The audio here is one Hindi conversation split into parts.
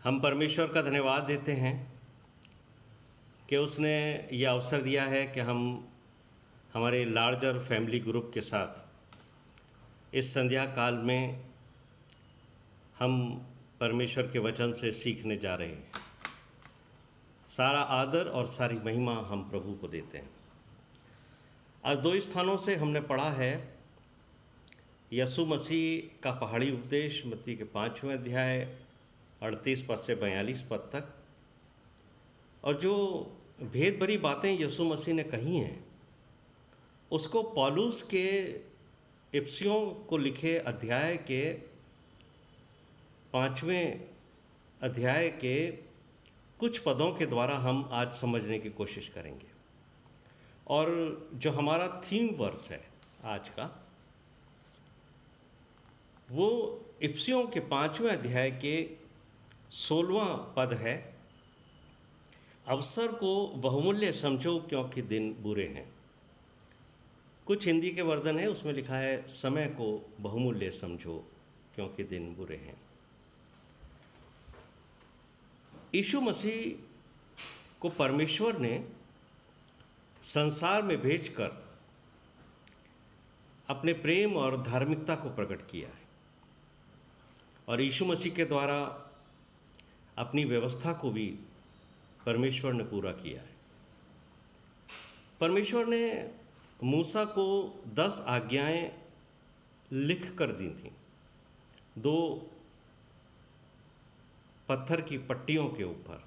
हम परमेश्वर का धन्यवाद देते हैं कि उसने यह अवसर दिया है कि हम हमारे लार्जर फैमिली ग्रुप के साथ इस संध्या काल में हम परमेश्वर के वचन से सीखने जा रहे हैं। सारा आदर और सारी महिमा हम प्रभु को देते हैं। आज दो स्थानों से हमने पढ़ा है यीशु मसीह का पहाड़ी उपदेश मत्ती के 5वें अध्याय 38 पद से 42 पद तक, और जो भेद भरी बातें यीशु मसीह ने कही हैं उसको पौलुस के इफिसियों को लिखे अध्याय के 5वें अध्याय के कुछ पदों के द्वारा हम आज समझने की कोशिश करेंगे। और जो हमारा थीम वर्स है आज का, वो इफिसियों के 5वें अध्याय के 16वां पद है। अवसर को बहुमूल्य समझो क्योंकि दिन बुरे हैं। कुछ हिंदी के वर्जन है, उसमें लिखा है समय को बहुमूल्य समझो क्योंकि दिन बुरे हैं। यीशु मसीह को परमेश्वर ने संसार में भेजकर अपने प्रेम और धार्मिकता को प्रकट किया है, और यीशु मसीह के द्वारा अपनी व्यवस्था को भी परमेश्वर ने पूरा किया है। परमेश्वर ने मूसा को 10 आज्ञाएं लिख कर दी थीं, 2 पत्थर की पट्टियों के ऊपर,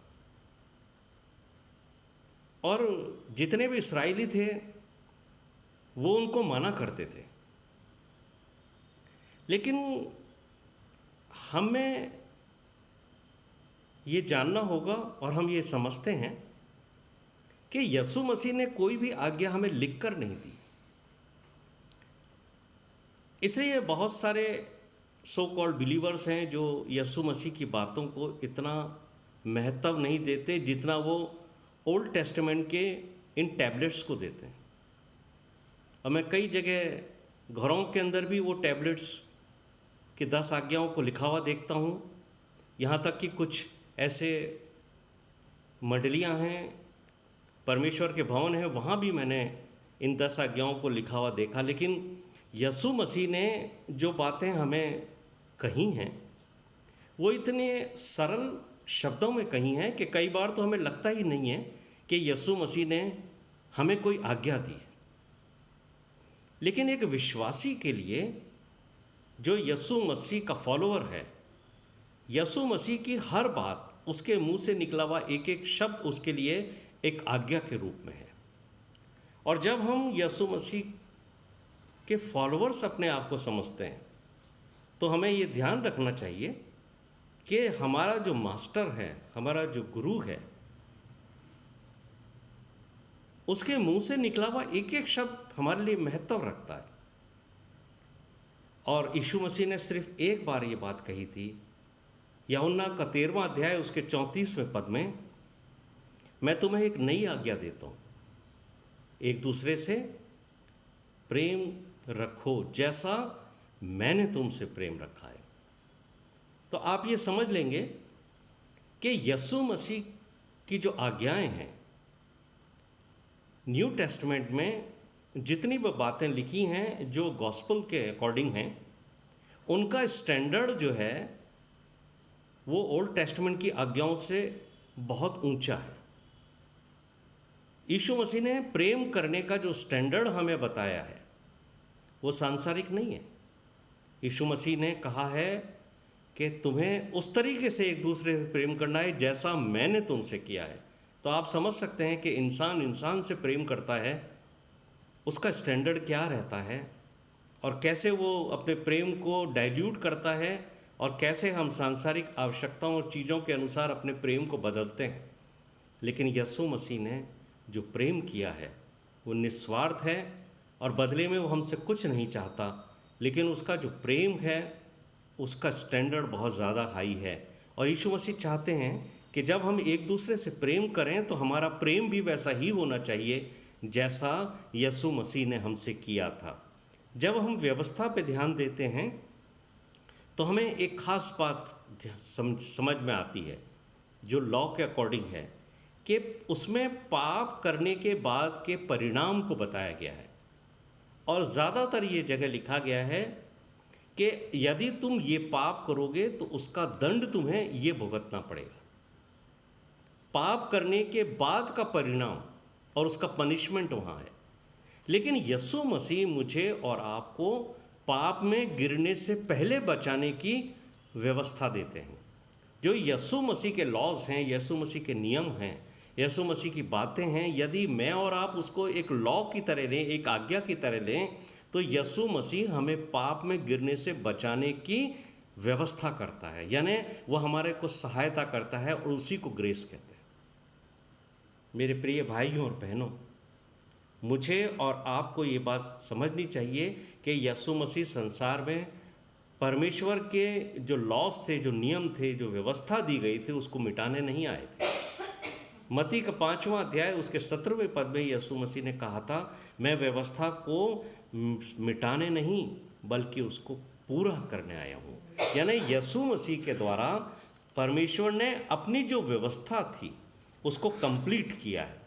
और जितने भी इस्राएली थे वो उनको माना करते थे। लेकिन हमें ये जानना होगा और हम ये समझते हैं कि यीशु मसीह ने कोई भी आज्ञा हमें लिखकर नहीं दी। इसलिए बहुत सारे सो कॉल्ड बिलीवर्स हैं जो यीशु मसीह की बातों को इतना महत्व नहीं देते जितना वो ओल्ड टेस्टामेंट के इन टैबलेट्स को देते हैं। और मैं कई जगह घरों के अंदर भी वो टैबलेट्स के 10 आज्ञाओं को लिखा हुआ देखता हूँ। यहाँ तक कि कुछ ऐसे मंडलियाँ हैं, परमेश्वर के भवन हैं, वहाँ भी मैंने इन 10 आज्ञाओं को लिखा हुआ देखा। लेकिन यीशु मसीह ने जो बातें हमें कही हैं वो इतने सरल शब्दों में कही हैं कि कई बार तो हमें लगता ही नहीं है कि यीशु मसीह ने हमें कोई आज्ञा दी है। लेकिन एक विश्वासी के लिए जो यीशु मसीह का फॉलोअर है, यीशु मसीह की हर बात, उसके मुंह से निकला हुआ एक एक शब्द उसके लिए एक आज्ञा के रूप में है। और जब हम यीशु मसीह के फॉलोअर्स अपने आप को समझते हैं तो हमें ये ध्यान रखना चाहिए कि हमारा जो मास्टर है, हमारा जो गुरु है, उसके मुंह से निकला हुआ एक एक शब्द हमारे लिए महत्व रखता है। और यीशु मसीह ने सिर्फ एक बार ये बात कही थी, यूहन्ना का 13वां अध्याय उसके 34वें पद में, मैं तुम्हें एक नई आज्ञा देता हूँ, एक दूसरे से प्रेम रखो जैसा मैंने तुमसे प्रेम रखा है। तो आप ये समझ लेंगे कि यीशु मसीह की जो आज्ञाएं हैं न्यू टेस्टामेंट में, जितनी भी बातें लिखी हैं जो गॉस्पल के अकॉर्डिंग हैं, उनका स्टैंडर्ड जो है वो ओल्ड टेस्टामेंट की आज्ञाओं से बहुत ऊंचा है। यीशु मसीह ने प्रेम करने का जो स्टैंडर्ड हमें बताया है वो सांसारिक नहीं है। यीशु मसीह ने कहा है कि तुम्हें उस तरीके से एक दूसरे से प्रेम करना है जैसा मैंने तुमसे किया है। तो आप समझ सकते हैं कि इंसान इंसान से प्रेम करता है, उसका स्टैंडर्ड क्या रहता है और कैसे वो अपने प्रेम को डाइल्यूट करता है, और कैसे हम सांसारिक आवश्यकताओं और चीज़ों के अनुसार अपने प्रेम को बदलते हैं। लेकिन यीशु मसीह ने जो प्रेम किया है वो निस्वार्थ है, और बदले में वो हमसे कुछ नहीं चाहता, लेकिन उसका जो प्रेम है उसका स्टैंडर्ड बहुत ज़्यादा हाई है। और यीशु मसीह चाहते हैं कि जब हम एक दूसरे से प्रेम करें तो हमारा प्रेम भी वैसा ही होना चाहिए जैसा यीशु मसीह ने हमसे किया था। जब हम व्यवस्था पे ध्यान देते हैं तो हमें एक ख़ास बात समझ में आती है जो लॉ के अकॉर्डिंग है, कि उसमें पाप करने के बाद के परिणाम को बताया गया है। और ज़्यादातर ये जगह लिखा गया है कि यदि तुम ये पाप करोगे तो उसका दंड तुम्हें ये भुगतना पड़ेगा। पाप करने के बाद का परिणाम और उसका पनिशमेंट वहाँ है। लेकिन यीशु मसीह मुझे और आपको पाप में गिरने से पहले बचाने की व्यवस्था देते हैं। जो यीशु मसीह के लॉज हैं, यीशु मसीह के नियम हैं, यीशु मसीह की बातें हैं, यदि मैं और आप उसको एक लॉ की तरह लें, एक आज्ञा की तरह लें, तो यीशु मसीह हमें पाप में गिरने से बचाने की व्यवस्था करता है, यानी वो हमारे को सहायता करता है, और उसी को ग्रेस कहते हैं। मेरे प्रिय भाइयों और बहनों, मुझे और आपको ये बात समझनी चाहिए कि यीशु मसीह संसार में परमेश्वर के जो लॉस थे, जो नियम थे, जो व्यवस्था दी गई थी, उसको मिटाने नहीं आए थे। मत्ती का 5वां अध्याय उसके 17वें पद में यीशु मसीह ने कहा था, मैं व्यवस्था को मिटाने नहीं बल्कि उसको पूरा करने आया हूँ। यानी यीशु मसीह के द्वारा परमेश्वर ने अपनी जो व्यवस्था थी उसको कंप्लीट किया है।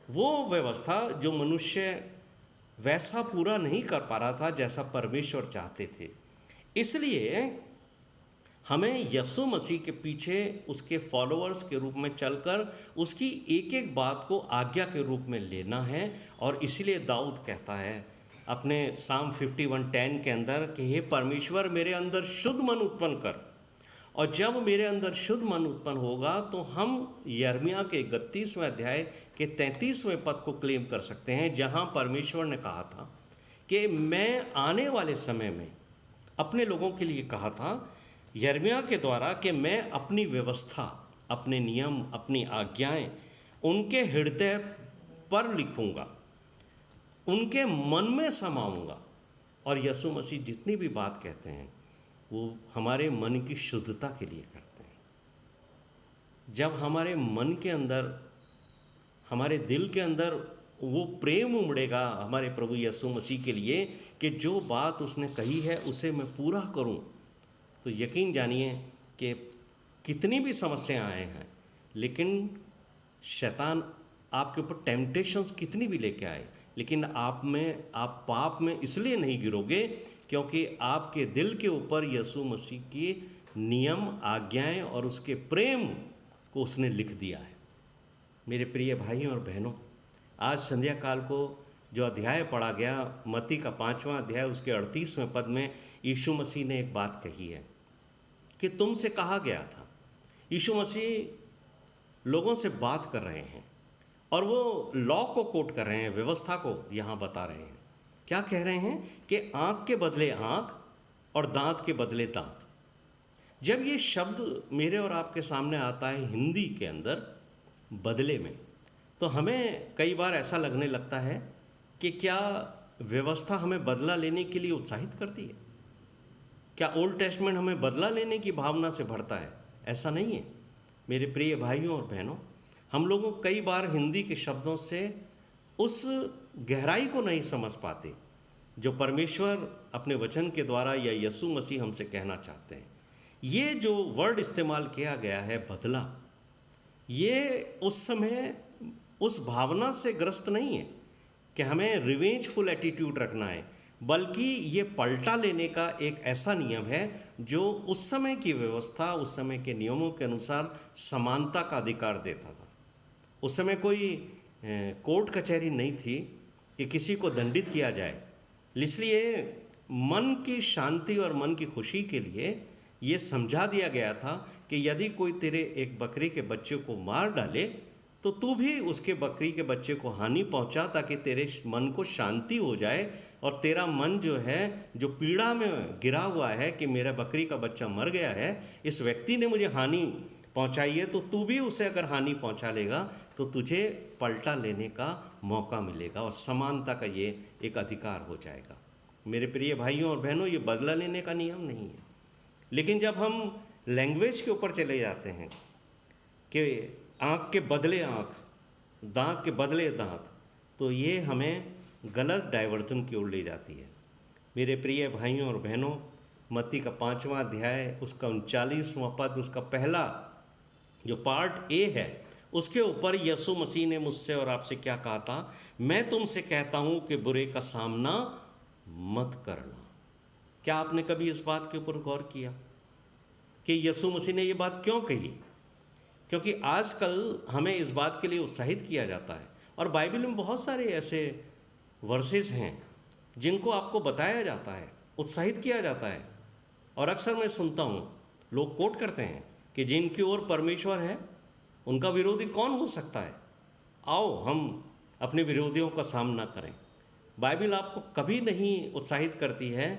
वो व्यवस्था जो मनुष्य वैसा पूरा नहीं कर पा रहा था जैसा परमेश्वर चाहते थे, इसलिए हमें यीशु मसीह के पीछे उसके फॉलोअर्स के रूप में चलकर उसकी एक एक बात को आज्ञा के रूप में लेना है। और इसलिए दाऊद कहता है अपने साम 51:10 के अंदर कि हे परमेश्वर, मेरे अंदर शुद्ध मन उत्पन्न कर। और जब मेरे अंदर शुद्ध मन उत्पन्न होगा तो हम यिर्मयाह के 31वें अध्याय के 33वें पद को क्लेम कर सकते हैं, जहाँ परमेश्वर ने कहा था कि मैं आने वाले समय में अपने लोगों के लिए कहा था यिर्मयाह के द्वारा कि मैं अपनी व्यवस्था, अपने नियम, अपनी आज्ञाएं उनके हृदय पर लिखूंगा, उनके मन में समाऊंगा। और यीशु मसीह जितनी भी बात कहते हैं वो हमारे मन की शुद्धता के लिए करते हैं। जब हमारे मन के अंदर, हमारे दिल के अंदर वो प्रेम उमड़ेगा हमारे प्रभु यीशु मसीह के लिए कि जो बात उसने कही है उसे मैं पूरा करूं, तो यकीन जानिए कि कितनी भी समस्याएं आए हैं, लेकिन शैतान आपके ऊपर टेम्पटेशंस कितनी भी लेके आए, लेकिन आप पाप में इसलिए नहीं गिरोगे क्योंकि आपके दिल के ऊपर यीशु मसीह की नियम, आज्ञाएं और उसके प्रेम को उसने लिख दिया है। मेरे प्रिय भाइयों और बहनों, आज संध्या काल को जो अध्याय पढ़ा गया, मत्ती का 5वां अध्याय उसके 38वें पद में यीशु मसीह ने एक बात कही है कि तुमसे कहा गया था। यीशु मसीह लोगों से बात कर रहे हैं और वो लॉ को कोट कर रहे हैं, व्यवस्था को यहाँ बता रहे हैं। क्या कह रहे हैं कि आँख के बदले आँख और दांत के बदले दांत। जब ये शब्द मेरे और आपके सामने आता है हिंदी के अंदर बदले में, तो हमें कई बार ऐसा लगने लगता है कि क्या व्यवस्था हमें बदला लेने के लिए उत्साहित करती है? क्या ओल्ड टेस्टमेंट हमें बदला लेने की भावना से भरता है? ऐसा नहीं है मेरे प्रिय भाइयों और बहनों। हम लोगों कई बार हिंदी के शब्दों से उस गहराई को नहीं समझ पाते जो परमेश्वर अपने वचन के द्वारा या यीशु मसीह हमसे कहना चाहते हैं। ये जो वर्ड इस्तेमाल किया गया है बदला, ये उस समय उस भावना से ग्रस्त नहीं है कि हमें रिवेंजफुल एटीट्यूड रखना है, बल्कि ये पलटा लेने का एक ऐसा नियम है जो उस समय की व्यवस्था, उस समय के नियमों के अनुसार समानता का अधिकार देता था। उस समय कोई कोर्ट कचहरी नहीं थी कि किसी को दंडित किया जाए, इसलिए मन की शांति और मन की खुशी के लिए ये समझा दिया गया था कि यदि कोई तेरे एक बकरी के बच्चे को मार डाले तो तू भी उसके बकरी के बच्चे को हानि पहुंचा, ताकि तेरे मन को शांति हो जाए और तेरा मन जो है, जो पीड़ा में गिरा हुआ है कि मेरा बकरी का बच्चा मर गया है, इस व्यक्ति ने मुझे हानि पहुंचाई है, तो तू भी उसे अगर हानि पहुंचा लेगा तो तुझे पलटा लेने का मौका मिलेगा और समानता का ये एक अधिकार हो जाएगा। मेरे प्रिय भाइयों और बहनों, ये बदला लेने का नियम नहीं है। लेकिन जब हम लैंग्वेज के ऊपर चले जाते हैं कि आँख के बदले आँख, दांत के बदले दांत, तो ये हमें गलत डाइवर्जन की ओर ले जाती है। मेरे प्रिय भाइयों और बहनों, मत्ती का 5वां अध्याय उसका 39वां पद, उसका पहला जो पार्ट ए है, उसके ऊपर यीशु मसीह ने मुझसे और आपसे क्या कहा था? मैं तुमसे कहता हूँ कि बुरे का सामना मत करना। क्या आपने कभी इस बात के ऊपर गौर किया कि यीशु मसीह ने ये बात क्यों कही? क्योंकि आजकल हमें इस बात के लिए उत्साहित किया जाता है, और बाइबल में बहुत सारे ऐसे वर्सेस हैं जिनको आपको बताया जाता है, उत्साहित किया जाता है। और अक्सर मैं सुनता हूँ लोग कोट करते हैं कि जिनकी ओर परमेश्वर है उनका विरोधी कौन हो सकता है? आओ हम अपने विरोधियों का सामना करें। बाइबल आपको कभी नहीं उत्साहित करती है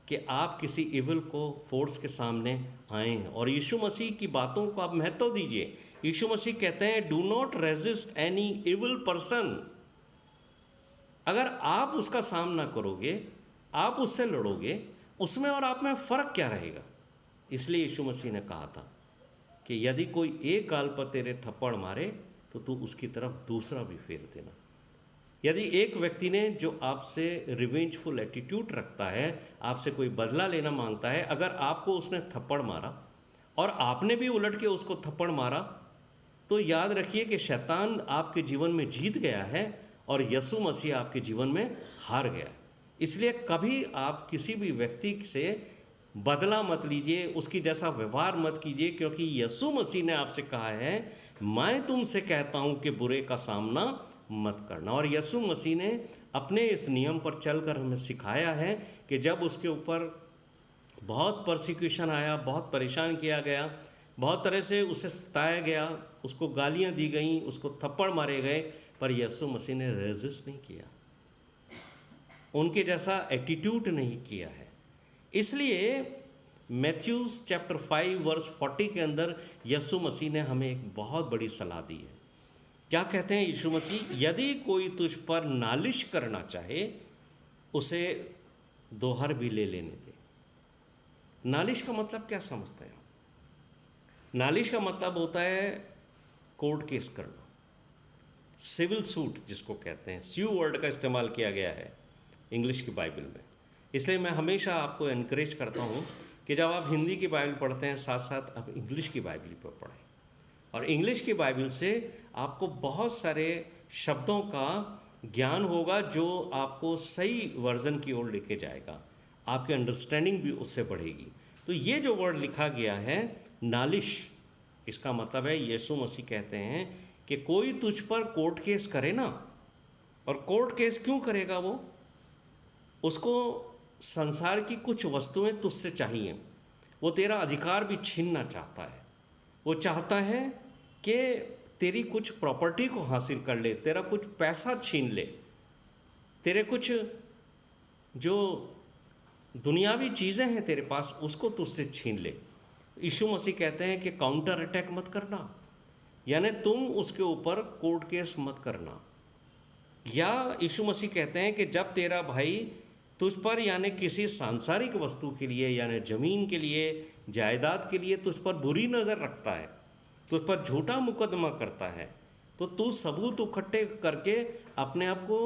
कि आप किसी इविल को फोर्स के सामने आए हैं, और यीशु मसीह की बातों को आप महत्व दीजिए। यीशु मसीह कहते हैं do not resist any evil person. अगर आप उसका सामना करोगे, आप उससे लड़ोगे, उसमें और आप में फ़र्क क्या रहेगा? इसलिए यीशु मसीह ने कहा था कि यदि कोई एक गाल पर तेरे थप्पड़ मारे तो तू उसकी तरफ दूसरा भी फेर देना। यदि एक व्यक्ति ने जो आपसे रिवेंजफुल एटीट्यूड रखता है, आपसे कोई बदला लेना मांगता है, अगर आपको उसने थप्पड़ मारा और आपने भी उलट के उसको थप्पड़ मारा, तो याद रखिए कि शैतान आपके जीवन में जीत गया है और यीशु मसीह आपके जीवन में हार गया है। इसलिए कभी आप किसी भी व्यक्ति से बदला मत लीजिए, उसकी जैसा व्यवहार मत कीजिए, क्योंकि यीशु मसीह ने आपसे कहा है मैं तुमसे कहता हूँ कि बुरे का सामना मत करना। और यीशु मसीह ने अपने इस नियम पर चलकर हमें सिखाया है कि जब उसके ऊपर बहुत परसिक्यूशन आया, बहुत परेशान किया गया, बहुत तरह से उसे सताया गया, उसको गालियाँ दी गईं, उसको थप्पड़ मारे गए, पर यीशु मसीह ने रेजिस्ट नहीं किया, उनके जैसा एटीट्यूड नहीं किया है। इसलिए मैथ्यूज़ चैप्टर 5 वर्स 40 के अंदर यीशु मसीह ने हमें एक बहुत बड़ी सलाह दी है। क्या कहते हैं यीशु मसीह? यदि कोई तुझ पर नालिश करना चाहे उसे दोहर भी ले लेने दे। नालिश का मतलब क्या समझते हैं? नालिश का मतलब होता है कोर्ट केस करना, सिविल सूट जिसको कहते हैं। स्यू वर्ड का इस्तेमाल किया गया है इंग्लिश की बाइबल में। इसलिए मैं हमेशा आपको एनकरेज करता हूँ कि जब आप हिंदी की बाइबल पढ़ते हैं, साथ साथ आप इंग्लिश की बाइबल पर पढ़ें, और इंग्लिश की बाइबल से आपको बहुत सारे शब्दों का ज्ञान होगा जो आपको सही वर्जन की ओर लेके जाएगा, आपकी अंडरस्टैंडिंग भी उससे बढ़ेगी। तो ये जो वर्ड लिखा गया है नालिश, इसका मतलब है यीशु मसीह कहते हैं कि कोई तुझ पर कोर्ट केस करे ना, और कोर्ट केस क्यों करेगा? वो उसको संसार की कुछ वस्तुएं तुझसे चाहिए, वो तेरा अधिकार भी छीनना चाहता है, वो चाहता है कि तेरी कुछ प्रॉपर्टी को हासिल कर ले, तेरा कुछ पैसा छीन ले, तेरे कुछ जो दुनियावी चीज़ें हैं तेरे पास उसको तुझसे छीन ले। यीशु मसीह कहते हैं कि काउंटर अटैक मत करना, यानी तुम उसके ऊपर कोर्ट केस मत करना। या यीशु मसीह कहते हैं कि जब तेरा भाई तुझ पर यानी किसी सांसारिक वस्तु के लिए, यानी ज़मीन के लिए, जायदाद के लिए तुझ पर बुरी नज़र रखता है, तुझ पर झूठा मुकदमा करता है, तो तू सबूत इकट्ठे करके अपने आप को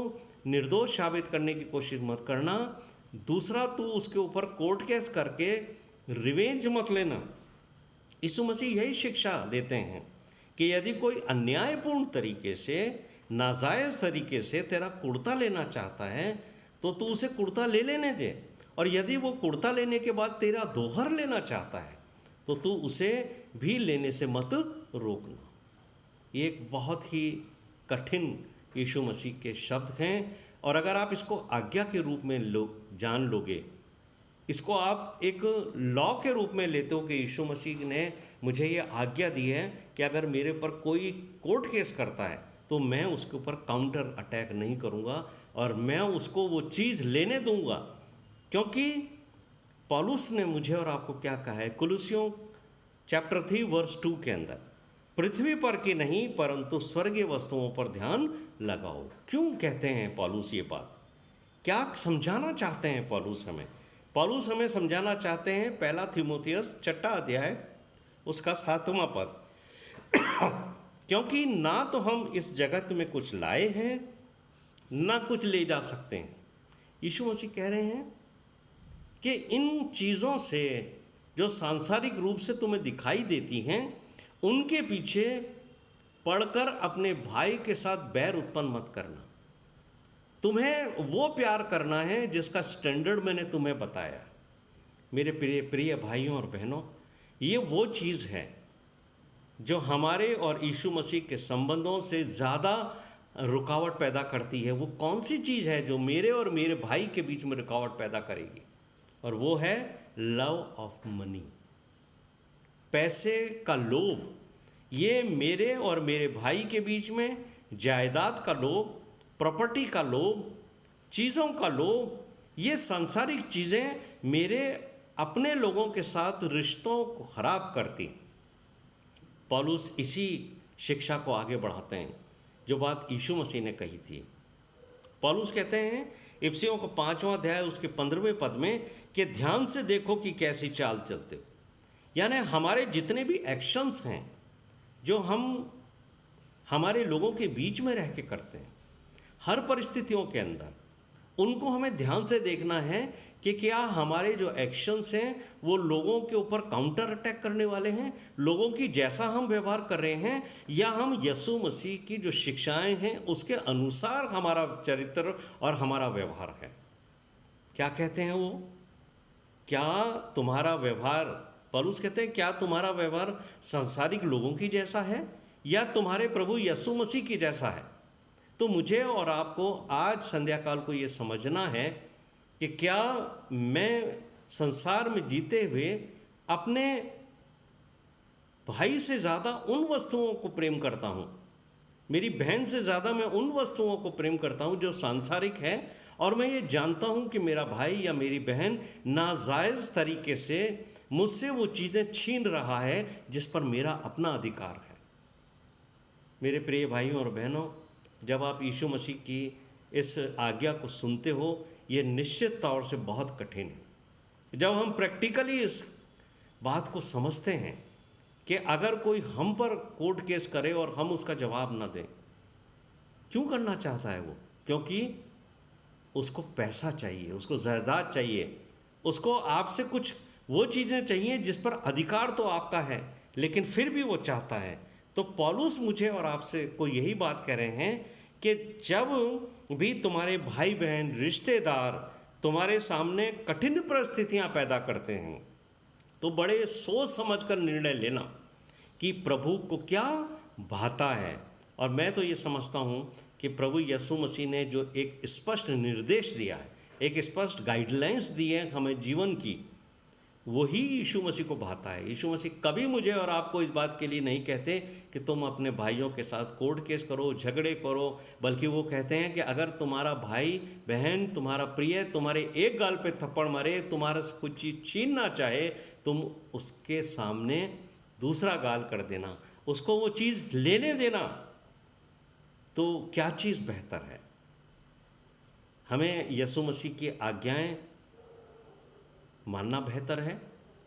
निर्दोष साबित करने की कोशिश मत करना। दूसरा, तू उसके ऊपर कोर्ट केस करके रिवेंज मत लेना। यीशु मसीह यही शिक्षा देते हैं कि यदि कोई अन्यायपूर्ण तरीके से, नाजायज़ तरीके से तेरा कुर्ता लेना चाहता है तो तू उसे कुर्ता ले लेने दे, और यदि वो कुर्ता लेने के बाद तेरा दोहर लेना चाहता है तो तू उसे भी लेने से मत रोकना। ये एक बहुत ही कठिन यीशु मसीह के शब्द हैं, और अगर आप इसको आज्ञा के रूप में जान लोगे, इसको आप एक लॉ के रूप में लेते हो कि यीशु मसीह ने मुझे ये आज्ञा दी है कि अगर मेरे पर कोई कोर्ट केस करता है तो मैं उसके ऊपर काउंटर अटैक नहीं करूँगा और मैं उसको वो चीज़ लेने दूंगा, क्योंकि पौलुस ने मुझे और आपको क्या कहा है कुलुस्सियों चैप्टर 3 वर्स 2 के अंदर, पृथ्वी पर की नहीं परंतु स्वर्गीय वस्तुओं पर ध्यान लगाओ। क्यों कहते हैं पौलुस ये बात? क्या समझाना चाहते हैं पौलुस हमें? पौलुस हमें समझाना चाहते हैं, पहला थिमोथियस 6 अध्याय उसका 7वां पद, क्योंकि ना तो हम इस जगत में कुछ लाए हैं ना कुछ ले जा सकते हैं। यीशु मसीह कह रहे हैं कि इन चीज़ों से जो सांसारिक रूप से तुम्हें दिखाई देती हैं उनके पीछे पढ़कर अपने भाई के साथ बैर उत्पन्न मत करना। तुम्हें वो प्यार करना है जिसका स्टैंडर्ड मैंने तुम्हें बताया। मेरे प्रिय प्रिय भाइयों और बहनों, ये वो चीज़ है जो हमारे और यीशु मसीह के संबंधों से ज़्यादा रुकावट पैदा करती है। वो कौन सी चीज़ है जो मेरे और मेरे भाई के बीच में रुकावट पैदा करेगी? और वो है लव ऑफ मनी, पैसे का लोभ। ये मेरे और मेरे भाई के बीच में जायदाद का लोभ, प्रॉपर्टी का लोभ, चीज़ों का लोभ, ये सांसारिक चीज़ें मेरे अपने लोगों के साथ रिश्तों को ख़राब करती। पौलुस इसी शिक्षा को आगे बढ़ाते हैं जो बात यीशु मसीह ने कही थी। पौलुस कहते हैं इफिसियों का 5वां अध्याय उसके 15वें पद में कि ध्यान से देखो कि कैसी चाल चलते हो। यानी हमारे जितने भी एक्शंस हैं जो हम हमारे लोगों के बीच में रह के करते हैं, हर परिस्थितियों के अंदर उनको हमें ध्यान से देखना है कि क्या हमारे जो एक्शंस हैं वो लोगों के ऊपर काउंटर अटैक करने वाले हैं, लोगों की जैसा हम व्यवहार कर रहे हैं, या हम यीशु मसीह की जो शिक्षाएं हैं उसके अनुसार हमारा चरित्र और हमारा व्यवहार है। क्या कहते हैं वो? क्या तुम्हारा व्यवहार, पौलुस कहते हैं, क्या तुम्हारा व्यवहार सांसारिक लोगों की जैसा है या तुम्हारे प्रभु यीशु मसीह की जैसा है? तो मुझे और आपको आज संध्या काल को ये समझना है कि क्या मैं संसार में जीते हुए अपने भाई से ज़्यादा उन वस्तुओं को प्रेम करता हूँ, मेरी बहन से ज़्यादा मैं उन वस्तुओं को प्रेम करता हूँ जो सांसारिक है, और मैं ये जानता हूँ कि मेरा भाई या मेरी बहन नाजायज़ तरीके से मुझसे वो चीज़ें छीन रहा है जिस पर मेरा अपना अधिकार है। मेरे प्रिय भाइयों और बहनों, जब आप यीशु मसीह की इस आज्ञा को सुनते हो, ये निश्चित तौर से बहुत कठिन है। जब हम प्रैक्टिकली इस बात को समझते हैं कि अगर कोई हम पर कोर्ट केस करे और हम उसका जवाब न दें, क्यों करना चाहता है वो? क्योंकि उसको पैसा चाहिए, उसको जायदाद चाहिए, उसको आपसे कुछ वो चीज़ें चाहिए जिस पर अधिकार तो आपका है, लेकिन फिर भी वो चाहता है। तो पौलुस मुझे और आपसे को यही बात कह रहे हैं कि जब भी तुम्हारे भाई बहन रिश्तेदार तुम्हारे सामने कठिन परिस्थितियां पैदा करते हैं, तो बड़े सोच समझ कर निर्णय लेना कि प्रभु को क्या भाता है। और मैं तो ये समझता हूँ कि प्रभु यीशु मसीह ने जो एक स्पष्ट निर्देश दिया है, एक स्पष्ट गाइडलाइंस दी है हमें जीवन की, वही यीशु मसीह को भाता है। यीशु मसीह कभी मुझे और आपको इस बात के लिए नहीं कहते कि तुम अपने भाइयों के साथ कोर्ट केस करो, झगड़े करो, बल्कि वो कहते हैं कि अगर तुम्हारा भाई बहन, तुम्हारा प्रिय तुम्हारे एक गाल पे थप्पड़ मारे, तुम्हारा से कुछ चीज़ छीनना चाहे, तुम उसके सामने दूसरा गाल कर देना, उसको वो चीज़ लेने देना। तो क्या चीज़ बेहतर है? हमें यीशु मसीह की आज्ञाएं मानना बेहतर है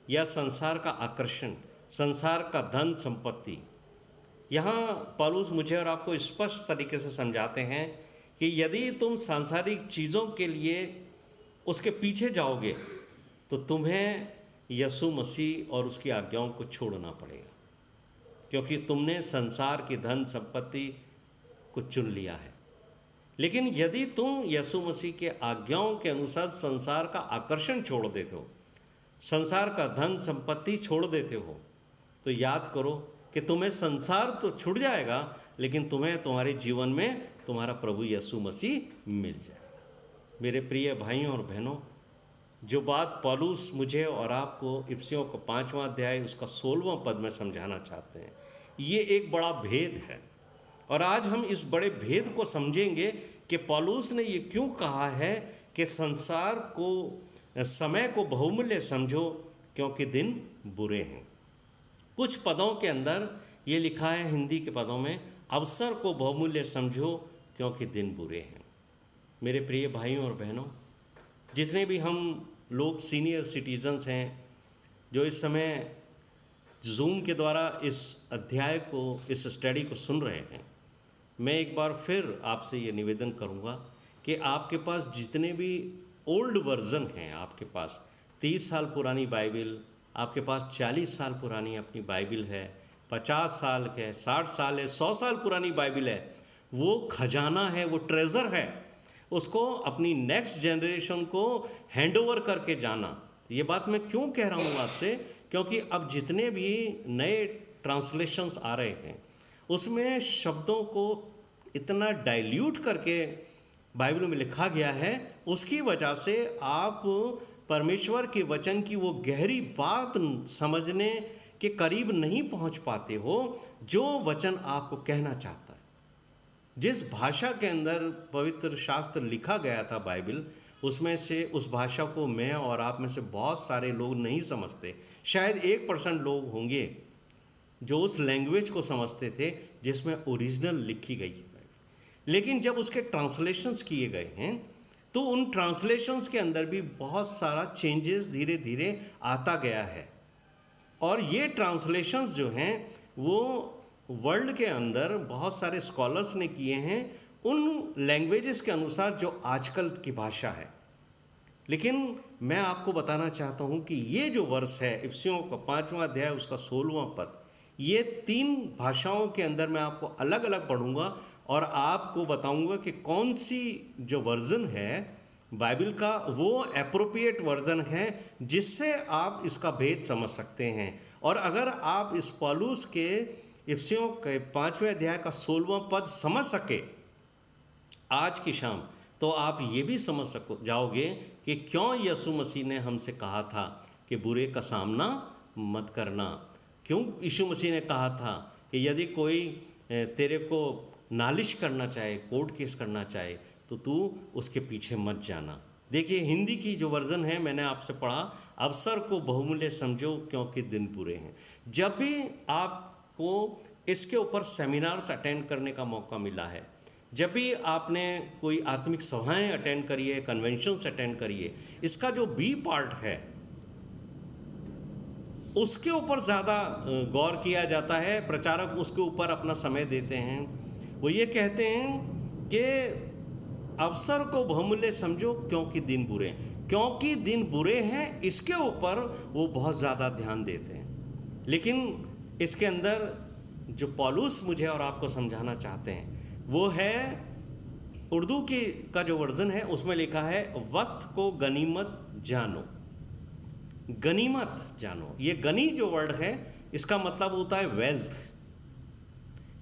या संसार का आकर्षण, संसार का धन संपत्ति? यहाँ पौलुस मुझे और आपको स्पष्ट तरीके से समझाते हैं कि यदि तुम सांसारिक चीज़ों के लिए उसके पीछे जाओगे तो तुम्हें यीशु मसीह और उसकी आज्ञाओं को छोड़ना पड़ेगा, क्योंकि तुमने संसार की धन संपत्ति को चुन लिया है। लेकिन यदि तुम यीशु मसीह के आज्ञाओं के अनुसार संसार का आकर्षण छोड़ देते हो, संसार का धन संपत्ति छोड़ देते हो, तो याद करो कि तुम्हें संसार तो छूट जाएगा, लेकिन तुम्हें तुम्हारे जीवन में तुम्हारा प्रभु यीशु मसीह मिल जाएगा। मेरे प्रिय भाइयों और बहनों, जो बात पौलुस मुझे और आपको इफिसियों का 5वां अध्याय उसका 16वां पद में समझाना चाहते हैं, ये एक बड़ा भेद है। और आज हम इस बड़े भेद को समझेंगे कि पौलुस ने ये क्यों कहा है कि संसार को, समय को बहुमूल्य समझो क्योंकि दिन बुरे हैं। कुछ पदों के अंदर ये लिखा है, हिंदी के पदों में, अवसर को बहुमूल्य समझो क्योंकि दिन बुरे हैं। मेरे प्रिय भाइयों और बहनों, जितने भी हम लोग सीनियर सिटीजन्स हैं जो इस समय जूम के द्वारा इस अध्याय को, इस स्टडी को सुन रहे हैं, मैं एक बार फिर आपसे ये निवेदन करूँगा कि आपके पास जितने भी ओल्ड वर्जन हैं, आपके पास 30 साल पुरानी बाइबिल, आपके पास 40 साल पुरानी अपनी बाइबिल है, 50 साल है, 60 साल है, 100 साल पुरानी बाइबल है, वो खजाना है, वो ट्रेज़र है, उसको अपनी नेक्स्ट जनरेशन को हैंड ओवर करके जाना। ये बात मैं क्यों कह रहा हूँ आपसे, क्योंकि अब जितने भी नए ट्रांसलेशंस आ रहे हैं उसमें शब्दों को इतना डाइल्यूट करके बाइबल में लिखा गया है, उसकी वजह से आप परमेश्वर के वचन की वो गहरी बात समझने के करीब नहीं पहुंच पाते हो जो वचन आपको कहना चाहता है। जिस भाषा के अंदर पवित्र शास्त्र लिखा गया था बाइबल, उसमें से उस भाषा को मैं और आप में से बहुत सारे लोग नहीं समझते। शायद 1% लोग होंगे जो उस लैंग्वेज को समझते थे जिसमें ओरिजिनल लिखी गई है बाइबल। लेकिन जब उसके ट्रांसलेशंस किए गए हैं तो उन ट्रांसलेशंस के अंदर भी बहुत सारा चेंजेस धीरे धीरे आता गया है। और ये ट्रांसलेशंस जो हैं वो वर्ल्ड के अंदर बहुत सारे स्कॉलर्स ने किए हैं उन लैंग्वेजेस के अनुसार जो आजकल की भाषा है। लेकिन मैं आपको बताना चाहता हूँ कि ये जो वर्ष है इफिसियों का 5वां अध्याय उसका 16वां पद, ये 3 भाषाओं के अंदर मैं आपको अलग अलग पढ़ूंगा और आपको बताऊंगा कि कौन सी जो वर्जन है बाइबल का वो एप्रोप्रिएट वर्जन है जिससे आप इसका भेद समझ सकते हैं। और अगर आप इस पौलुस के इफिसियों के 5वें अध्याय का 16वां पद समझ सके आज की शाम, तो आप ये भी समझ जाओगे कि क्यों यीशु मसीह ने हमसे कहा था कि बुरे का सामना मत करना। क्यों यीशु मसीह ने कहा था कि यदि कोई तेरे को नालिश करना चाहे, कोर्ट केस करना चाहे, तो तू उसके पीछे मत जाना। देखिए हिंदी की जो वर्ज़न है मैंने आपसे पढ़ा, अवसर को बहुमूल्य समझो क्योंकि दिन बुरे हैं। जब भी आपको इसके ऊपर सेमिनार्स अटेंड करने का मौका मिला है, जब भी आपने कोई आत्मिक सभाएं अटेंड करी है, कन्वेंशंस अटेंड करी है, इसका जो बी पार्ट है उसके ऊपर ज़्यादा गौर किया जाता है। प्रचारक उसके ऊपर अपना समय देते हैं। वो ये कहते हैं कि अवसर को बहुमूल्य समझो क्योंकि दिन बुरे हैं। क्योंकि दिन बुरे हैं इसके ऊपर वो बहुत ज़्यादा ध्यान देते हैं। लेकिन इसके अंदर जो पौलुस मुझे और आपको समझाना चाहते हैं वो है उर्दू की का जो वर्जन है उसमें लिखा है वक्त को गनीमत जानो। गनीमत जानो, ये गनी जो वर्ड है इसका मतलब होता है वेल्थ।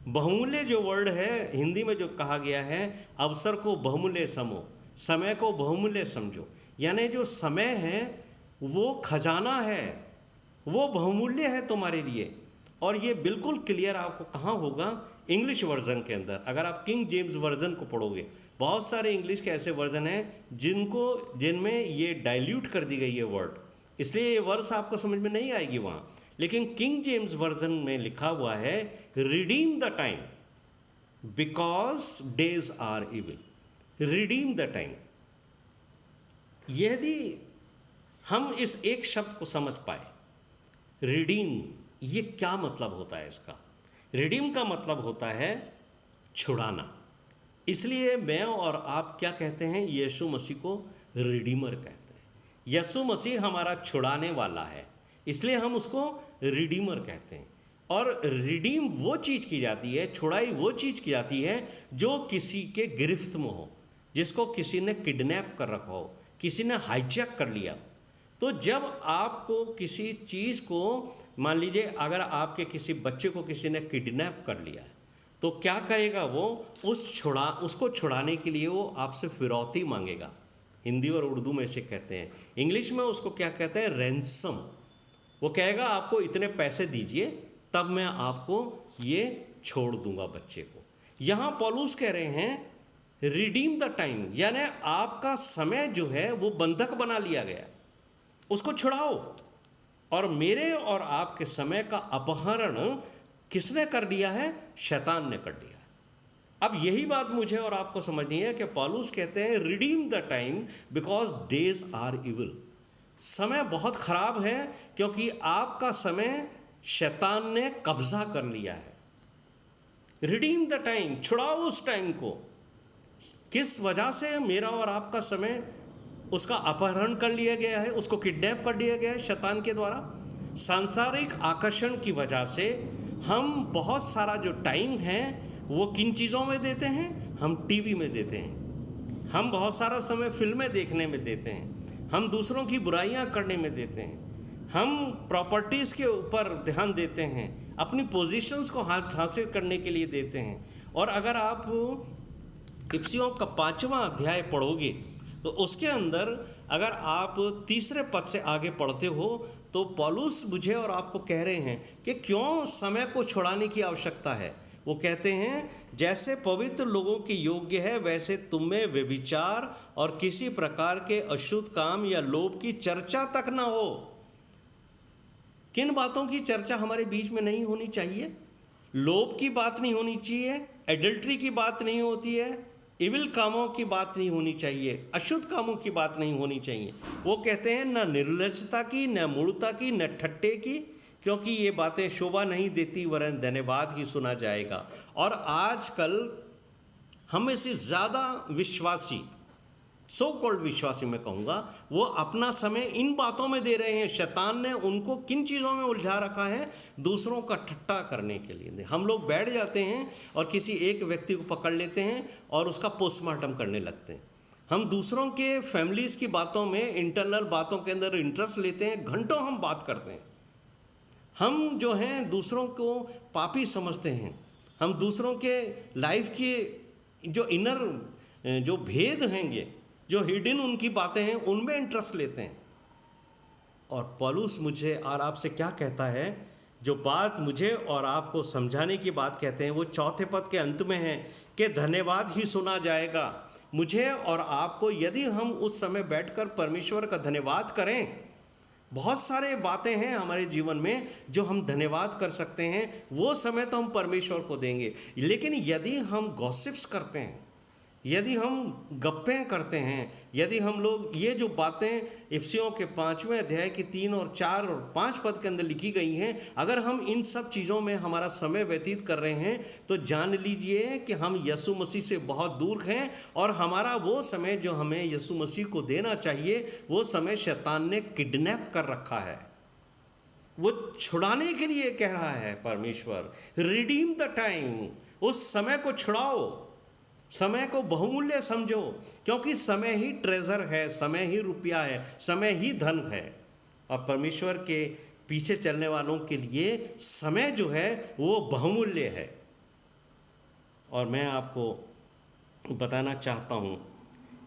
बहुमूल्य जो वर्ड है हिंदी में जो कहा गया है, अवसर को बहुमूल्य समो, समय को बहुमूल्य समझो। यानी जो समय है वो खजाना है, वो बहुमूल्य है तुम्हारे लिए। और ये बिल्कुल क्लियर आपको कहाँ होगा, इंग्लिश वर्जन के अंदर। अगर आप किंग जेम्स वर्जन को पढ़ोगे, बहुत सारे इंग्लिश के ऐसे वर्जन हैं जिनमें ये डाइल्यूट कर दी गई है वर्ड, इसलिए ये वर्स आपको समझ में नहीं आएगी वहाँ। लेकिन किंग जेम्स वर्जन में लिखा हुआ है redeem the time because days are evil. Redeem the time. यदि हम इस एक शब्द को समझ पाए, रिडीम, ये क्या मतलब होता है इसका? रिडीम का मतलब होता है छुड़ाना। इसलिए मैं और आप क्या कहते हैं, यीशु मसीह को रिडीमर कहते हैं। यीशु मसीह हमारा छुड़ाने वाला है, इसलिए हम उसको रिडीमर कहते हैं। और रिडीम वो चीज़ की जाती है, छुड़ाई वो चीज़ की जाती है जो किसी के गिरफ्त में हो, जिसको किसी ने किडनैप कर रखा हो, किसी ने हाईजैक कर लिया। तो जब आपको किसी चीज़ को, मान लीजिए अगर आपके किसी बच्चे को किसी ने किडनैप कर लिया है, तो क्या करेगा वो, उसको छुड़ाने के लिए वो आपसे फिरौती मांगेगा। हिंदी और उर्दू में इसे कहते हैं, इंग्लिश में उसको क्या कहते हैं, रैंसम। वो कहेगा आपको इतने पैसे दीजिए तब मैं आपको ये छोड़ दूंगा बच्चे को। यहाँ पौलुस कह रहे हैं रिडीम द टाइम, यानी आपका समय जो है वो बंधक बना लिया गया, उसको छुड़ाओ। और मेरे और आपके समय का अपहरण किसने कर दिया है? शैतान ने कर दिया। अब यही बात मुझे और आपको समझनी है कि पौलुस कहते हैं redeem the time because days are evil. समय बहुत खराब है क्योंकि आपका समय शैतान ने कब्जा कर लिया है। रिडीम द टाइम, छुड़ाओ उस टाइम को। किस वजह से मेरा और आपका समय उसका अपहरण कर लिया गया है, उसको किडनैप कर लिया गया है शैतान के द्वारा? सांसारिक आकर्षण की वजह से हम बहुत सारा जो टाइम है वो किन चीज़ों में देते हैं? हम टीवी में देते हैं, हम बहुत सारा समय फिल्में देखने में देते हैं, हम दूसरों की बुराइयां करने में देते हैं, हम प्रॉपर्टीज़ के ऊपर ध्यान देते हैं, अपनी पोजीशंस को हासिल करने के लिए देते हैं। और अगर आप इफिसियों का 5वां अध्याय पढ़ोगे तो उसके अंदर अगर आप 3 पद से आगे पढ़ते हो तो पौलुस मुझे और आपको कह रहे हैं कि क्यों समय को छुड़ाने की आवश्यकता है। वो कहते हैं जैसे पवित्र लोगों के योग्य है वैसे तुम में व्यभिचार और किसी प्रकार के अशुद्ध काम या लोभ की चर्चा तक ना हो। किन बातों की चर्चा हमारे बीच में नहीं होनी चाहिए? लोभ की बात नहीं होनी चाहिए, एडल्ट्री की बात नहीं होती है, इविल कामों की बात नहीं होनी चाहिए, अशुद्ध कामों की बात नहीं होनी चाहिए। वो कहते हैं न निर्लजता की, न मूढ़ता की, न ठट्टे की, क्योंकि ये बातें शोभा नहीं देती वरन धन्यवाद ही सुना जाएगा। और आजकल हम में से ज़्यादा विश्वासी, सो कॉल्ड विश्वासी मैं कहूँगा, वो अपना समय इन बातों में दे रहे हैं। शैतान ने उनको किन चीज़ों में उलझा रखा है? दूसरों का ठट्टा करने के लिए। हम लोग बैठ जाते हैं और किसी एक व्यक्ति को पकड़ लेते हैं और उसका पोस्टमार्टम करने लगते हैं। हम दूसरों के फैमिलीज़ की बातों में, इंटरनल बातों के अंदर इंटरेस्ट लेते हैं, घंटों हम बात करते हैं। हम जो हैं दूसरों को पापी समझते हैं, हम दूसरों के लाइफ के जो इनर जो भेद हैंगे, जो हिडन उनकी बातें हैं, उनमें इंटरेस्ट लेते हैं। और पौलुस मुझे और आपसे क्या कहता है? जो बात मुझे और आपको समझाने की बात कहते हैं वो 4 पद के अंत में है कि धन्यवाद ही सुना जाएगा। मुझे और आपको यदि हम उस समय बैठकर परमेश्वर का धन्यवाद करें, बहुत सारे बातें हैं हमारे जीवन में जो हम धन्यवाद कर सकते हैं, वो समय तो हम परमेश्वर को देंगे। लेकिन यदि हम गॉसिप्स करते हैं, यदि हम गप्पें करते हैं, यदि हम लोग ये जो बातें इफिसियों के 5वें अध्याय की 3 और 4 और 5 पद के अंदर लिखी गई हैं, अगर हम इन सब चीज़ों में हमारा समय व्यतीत कर रहे हैं तो जान लीजिए कि हम यीशु मसीह से बहुत दूर हैं। और हमारा वो समय जो हमें यीशु मसीह को देना चाहिए, वो समय शैतान ने किडनैप कर रखा है। वो छुड़ाने के लिए कह रहा है परमेश्वर, रिडीम द टाइम, उस समय को छुड़ाओ, समय को बहुमूल्य समझो, क्योंकि समय ही ट्रेजर है, समय ही रुपया है, समय ही धन है। और परमेश्वर के पीछे चलने वालों के लिए समय जो है वो बहुमूल्य है। और मैं आपको बताना चाहता हूँ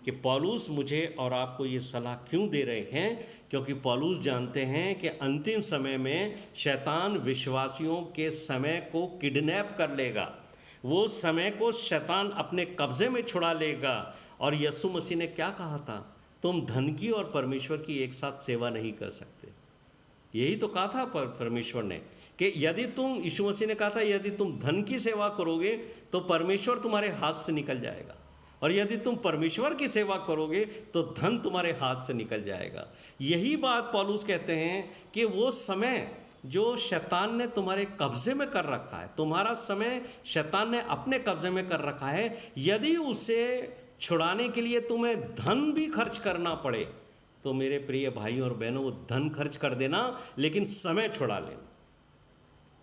कि पौलुस मुझे और आपको ये सलाह क्यों दे रहे हैं, क्योंकि पौलुस जानते हैं कि अंतिम समय में शैतान विश्वासियों के समय को किडनैप कर लेगा, वो समय को शैतान अपने कब्जे में छुड़ा लेगा। और यीशु मसीह ने क्या कहा था? तुम धन की और परमेश्वर की एक साथ सेवा नहीं कर सकते। यही तो कहा था परमेश्वर ने कि यदि तुम, यीशु मसीह ने कहा था यदि तुम धन की सेवा करोगे तो परमेश्वर तुम्हारे हाथ से निकल जाएगा, और यदि तुम परमेश्वर की सेवा करोगे तो धन तुम्हारे हाथ से निकल जाएगा। यही बात पौलुस कहते हैं कि वो समय जो शैतान ने तुम्हारे कब्जे में कर रखा है, तुम्हारा समय शैतान ने अपने कब्जे में कर रखा है, यदि उसे छुड़ाने के लिए तुम्हें धन भी खर्च करना पड़े तो मेरे प्रिय भाइयों और बहनों, वो धन खर्च कर देना, लेकिन समय छुड़ा लेना।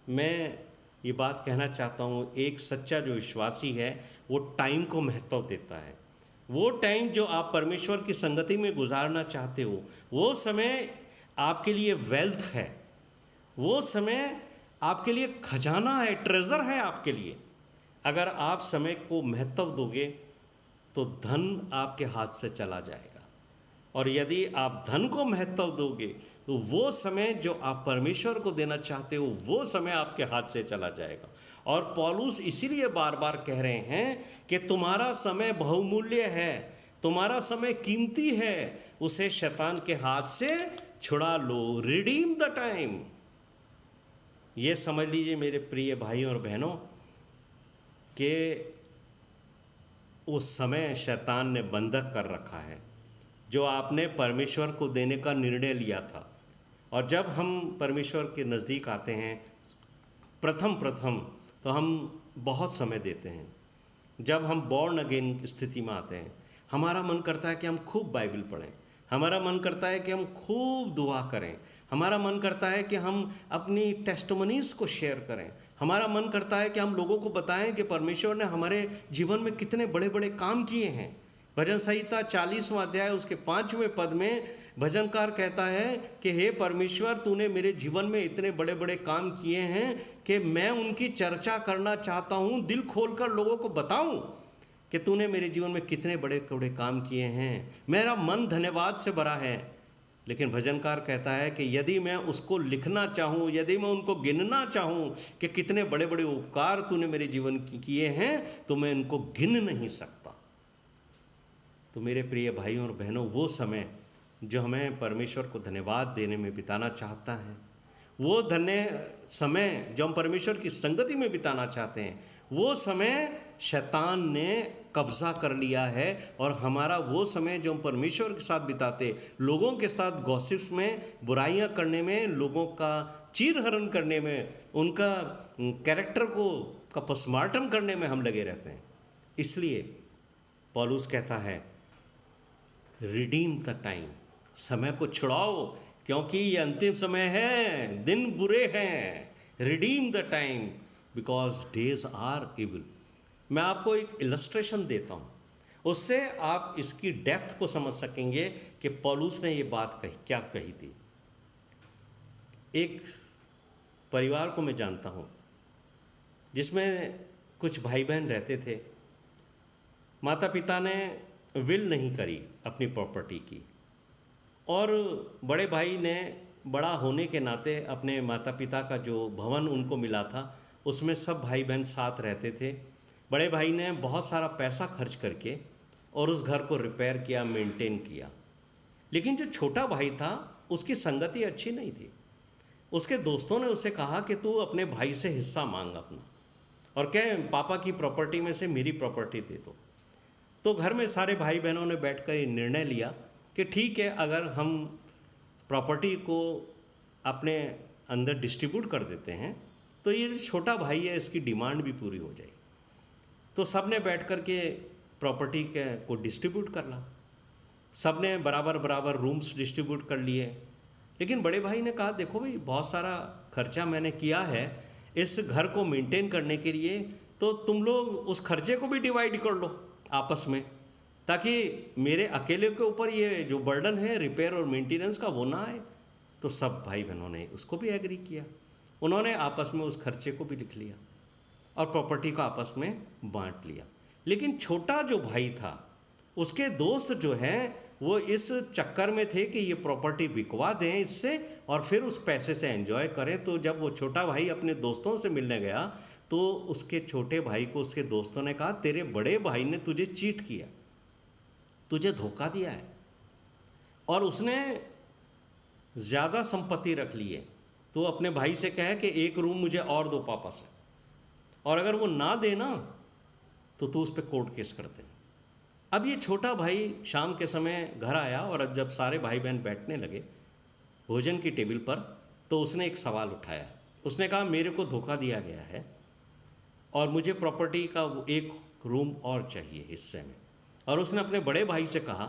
मैं ये बात कहना चाहता हूँ, एक सच्चा जो विश्वासी है वो टाइम को महत्व देता है। वो टाइम जो आप परमेश्वर की संगति में गुजारना चाहते हो, वो समय आपके लिए वेल्थ है, वो समय आपके लिए खजाना है, ट्रेजर है आपके लिए। अगर आप समय को महत्व दोगे तो धन आपके हाथ से चला जाएगा, और यदि आप धन को महत्व दोगे तो वो समय जो आप परमेश्वर को देना चाहते हो वो समय आपके हाथ से चला जाएगा। और पौलुस इसीलिए बार बार कह रहे हैं कि तुम्हारा समय बहुमूल्य है, तुम्हारा समय कीमती है, उसे शैतान के हाथ से छुड़ा लो, रिडीम द टाइम। ये समझ लीजिए मेरे प्रिय भाइयों और बहनों कि उस समय शैतान ने बंधक कर रखा है जो आपने परमेश्वर को देने का निर्णय लिया था। और जब हम परमेश्वर के नज़दीक आते हैं प्रथम तो हम बहुत समय देते हैं। जब हम बॉर्न अगेन स्थिति में आते हैं, हमारा मन करता है कि हम खूब बाइबल पढ़ें, हमारा मन करता है कि हम खूब दुआ करें, हमारा मन करता है कि हम अपनी टेस्टमनीज़ को शेयर करें, हमारा मन करता है कि हम लोगों को बताएं कि परमेश्वर ने हमारे जीवन में कितने बड़े बड़े काम किए हैं। भजन संहिता 40वां अध्याय उसके 5वें पद में भजनकार कहता है कि हे परमेश्वर, तूने मेरे जीवन में इतने बड़े बड़े काम किए हैं कि मैं उनकी चर्चा करना चाहता हूँ, दिल खोलकर लोगों को बताऊँ कि तूने मेरे जीवन में कितने बड़े बड़े काम किए हैं। मेरा मन धन्यवाद से भरा है। लेकिन भजनकार कहता है कि यदि मैं उसको लिखना चाहूँ, यदि मैं उनको गिनना चाहूँ कि कितने बड़े बड़े उपकार तूने मेरे जीवन किए हैं, तो मैं इनको गिन नहीं सकता। तो मेरे प्रिय भाइयों और बहनों, वो समय जो हमें परमेश्वर को धन्यवाद देने में बिताना चाहता है, वो धन्य समय जो हम परमेश्वर की संगति में बिताना चाहते हैं, वो समय शैतान ने कब्जा कर लिया है। और हमारा वो समय जो हम परमेश्वर के साथ बिताते, लोगों के साथ गॉसिप्स में, बुराइयां करने में, लोगों का चीरहरण करने में, उनका कैरेक्टर को का पोस्टमार्टम करने में हम लगे रहते हैं। इसलिए पौलुस कहता है, रिडीम द टाइम, समय को छुड़ाओ क्योंकि ये अंतिम समय है, दिन बुरे हैं। Redeem the time because days are evil. मैं आपको एक इलस्ट्रेशन देता हूँ, उससे आप इसकी डेप्थ को समझ सकेंगे कि पौलुस ने ये बात कही क्या कही थी। एक परिवार को मैं जानता हूँ जिसमें कुछ भाई बहन रहते थे। माता पिता ने विल नहीं करी अपनी प्रॉपर्टी की, और बड़े भाई ने बड़ा होने के नाते अपने माता पिता का जो भवन उनको मिला था उसमें सब भाई बहन साथ रहते थे। बड़े भाई ने बहुत सारा पैसा खर्च करके और उस घर को रिपेयर किया, मेंटेन किया। लेकिन जो छोटा भाई था उसकी संगति अच्छी नहीं थी। उसके दोस्तों ने उससे कहा कि तू अपने भाई से हिस्सा मांग अपना, और कह पापा की प्रॉपर्टी में से मेरी प्रॉपर्टी दे दो। तो घर में सारे भाई बहनों ने बैठकर ये निर्णय लिया कि ठीक है, अगर हम प्रॉपर्टी को अपने अंदर डिस्ट्रीब्यूट कर देते हैं तो ये जो छोटा भाई है इसकी डिमांड भी पूरी हो जाएगी। तो सब ने बैठ कर के प्रॉपर्टी के को डिस्ट्रीब्यूट कर ला। सब ने बराबर बराबर रूम्स डिस्ट्रीब्यूट कर लिए। लेकिन बड़े भाई ने कहा, देखो भाई, बहुत सारा खर्चा मैंने किया है इस घर को मेंटेन करने के लिए, तो तुम लोग उस खर्चे को भी डिवाइड कर लो आपस में, ताकि मेरे अकेले के ऊपर ये जो बर्डन है रिपेयर और मेंटेनेंस का वो ना आए। तो सब भाई बहनों ने उसको भी एग्री किया। उन्होंने आपस में उस खर्चे को भी लिख लिया और प्रॉपर्टी को आपस में बांट लिया। लेकिन छोटा जो भाई था, उसके दोस्त जो हैं वो इस चक्कर में थे कि ये प्रॉपर्टी बिकवा दें इससे और फिर उस पैसे से एंजॉय करें। तो जब वो छोटा भाई अपने दोस्तों से मिलने गया तो उसके छोटे भाई को उसके दोस्तों ने कहा, तेरे बड़े भाई ने तुझे चीट किया, तुझे धोखा दिया है, और उसने ज़्यादा संपत्ति रख ली है। तो अपने भाई से कहे कि एक रूम मुझे और दो पापा से, और अगर वो ना देना तो तू उस पर कोर्ट केस कर दे। अब ये छोटा भाई शाम के समय घर आया, और अब जब सारे भाई बहन बैठने लगे भोजन की टेबल पर, तो उसने एक सवाल उठाया। उसने कहा, मेरे को धोखा दिया गया है और मुझे प्रॉपर्टी का एक रूम और चाहिए हिस्से में। और उसने अपने बड़े भाई से कहा